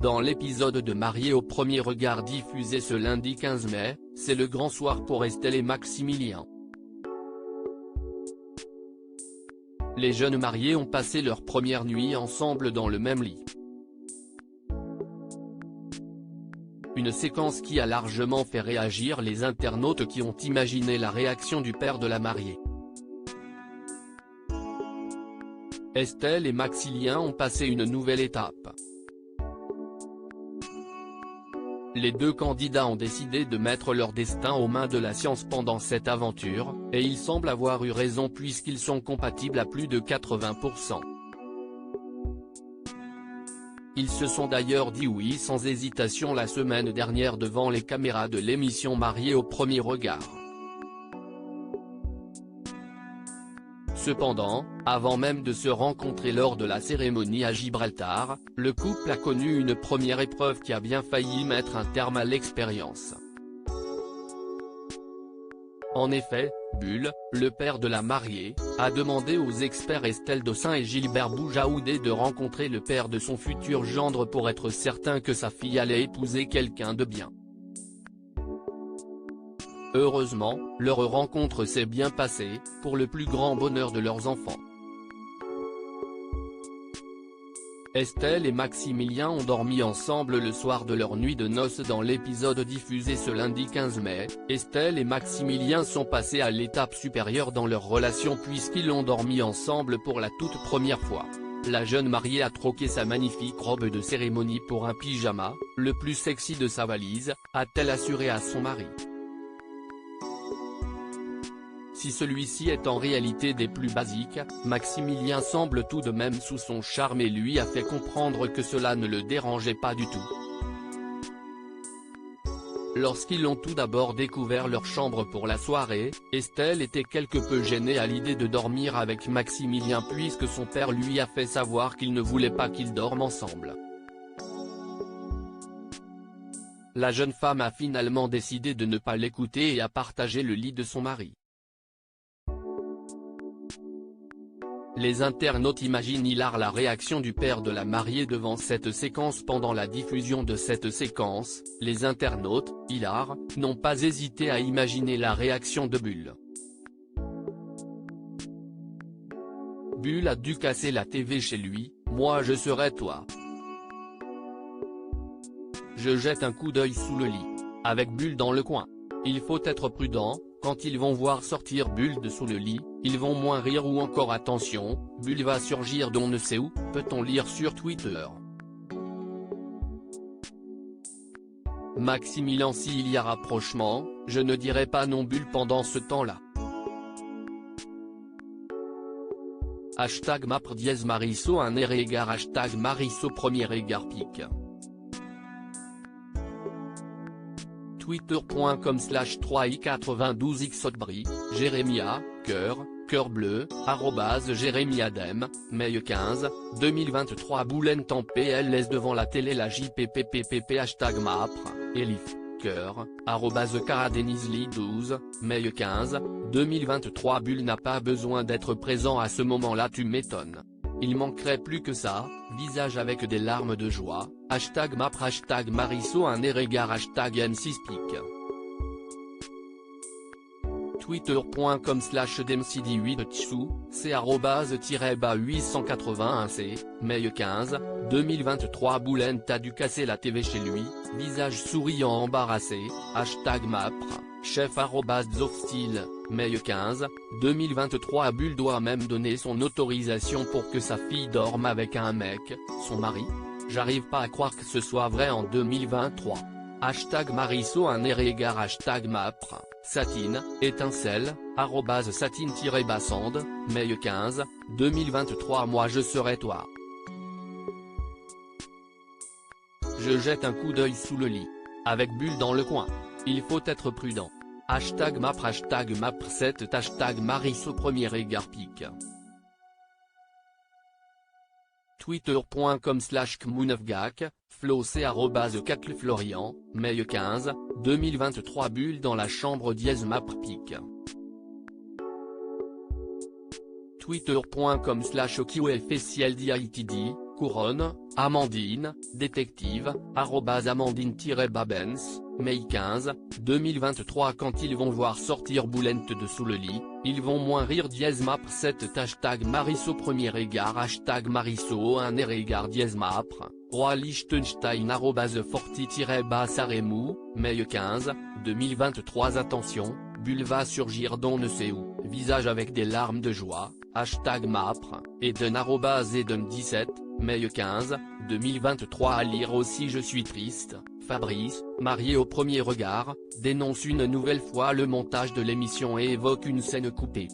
Dans l'épisode de Mariés au premier regard diffusé ce lundi 15 mai, c'est le grand soir pour Estelle et Maximilien. Les jeunes mariés ont passé leur première nuit ensemble dans le même lit. Une séquence qui a largement fait réagir les internautes qui ont imaginé la réaction du père de la mariée. Estelle et Maximilien ont passé une nouvelle étape. Les deux candidats ont décidé de mettre leur destin aux mains de la science pendant cette aventure, et ils semblent avoir eu raison puisqu'ils sont compatibles à plus de 80%. Ils se sont d'ailleurs dit oui sans hésitation la semaine dernière devant les caméras de l'émission Mariés au premier regard. Cependant, avant même de se rencontrer lors de la cérémonie à Gibraltar, le couple a connu une première épreuve qui a bien failli mettre un terme à l'expérience. En effet, Bull, le père de la mariée, a demandé aux experts Estelle Dossin et Gilbert Boujaoudé de rencontrer le père de son futur gendre pour être certain que sa fille allait épouser quelqu'un de bien. Heureusement, leur rencontre s'est bien passée, pour le plus grand bonheur de leurs enfants. Estelle et Maximilien ont dormi ensemble le soir de leur nuit de noces dans l'épisode diffusé ce lundi 15 mai, Estelle et Maximilien sont passés à l'étape supérieure dans leur relation puisqu'ils ont dormi ensemble pour la toute première fois. La jeune mariée a troqué sa magnifique robe de cérémonie pour un pyjama, le plus sexy de sa valise, a-t-elle assuré à son mari. Si celui-ci est en réalité des plus basiques, Maximilien semble tout de même sous son charme et lui a fait comprendre que cela ne le dérangeait pas du tout. Lorsqu'ils ont tout d'abord découvert leur chambre pour la soirée, Estelle était quelque peu gênée à l'idée de dormir avec Maximilien puisque son père lui a fait savoir qu'il ne voulait pas qu'ils dorment ensemble. La jeune femme a finalement décidé de ne pas l'écouter et a partagé le lit de son mari. Les internautes imaginent hilar la réaction du père de la mariée devant cette séquence. Pendant la diffusion de cette séquence, les internautes, hilar, n'ont pas hésité à imaginer la réaction de Bull. Bull a dû casser la TV chez lui, moi je serai toi. Je jette un coup d'œil sous le lit. Avec Bull dans le coin. Il faut être prudent. Quand ils vont voir sortir Bull de sous le lit, ils vont moins rire ou encore attention, Bull va surgir d'on ne sait où, peut-on lire sur Twitter. Maximilien s'il y a rapprochement, je ne dirai pas non Bull pendant ce temps-là. Hashtag Mapr dièse Marisso un air égard Hashtag Marisso premier égard pic. Twitter.com/3i92xotbri, Jérémia, cœur bleu, @JérémiaDem, Mai 15, 2023 Boulen temps PLS devant la télé la JPPPP Hashtag Mapr, Elif, cœur, @Caradenisli12, Mai 15, 2023 Bull n'a pas besoin d'être présent à ce moment-là tu m'étonnes. Il manquerait plus que ça, visage avec des larmes de joie, Hashtag Mapr Hashtag Marisso un air égard Hashtag M6pic. Twitter.com/demcd8tchou, c'est @-881c, Mai 15, 2023 Boulen a dû casser la TV chez lui, visage souriant embarrassé, Hashtag Mapr, chef @Zofstyle, Mai 15, 2023 Bull doit même donner son autorisation pour que sa fille dorme avec un mec, son mari. J'arrive pas à croire que ce soit vrai en 2023. Hashtag Marisso un air égard Hashtag Mapr, Satine, étincelle, @satine-bassande, Mai 15, 2023 moi je serai toi. Je jette un coup d'œil sous le lit. Avec Bull dans le coin. Il faut être prudent. Hashtag Mapr Hashtag Mapr7 Hashtag Marisso premier égard pic. Twitter.com/kmounefgak, Flo c'est @Cacleflorian, Mai 15, 2023 Bull dans la chambre dièse Mapr pic. Twitter.com/OQFCLDITD, Couronne, Amandine, détective, @Amandine-Babens, mai 15, 2023. Quand ils vont voir sortir Boulente de sous le lit, ils vont moins rire. #mapre 7 #Mariso premier égard #Mariso 1 égard #mapre, Roi Liechtenstein @forti-bassaremou, mai 15, 2023. Attention, Bulle va surgir d'on ne sait où, visage avec des larmes de joie, #mapre, Eden @Eden17, mai 15, 2023. À lire aussi Je suis triste, Fabrice, marié au premier regard, dénonce une nouvelle fois le montage de l'émission et évoque une scène coupée.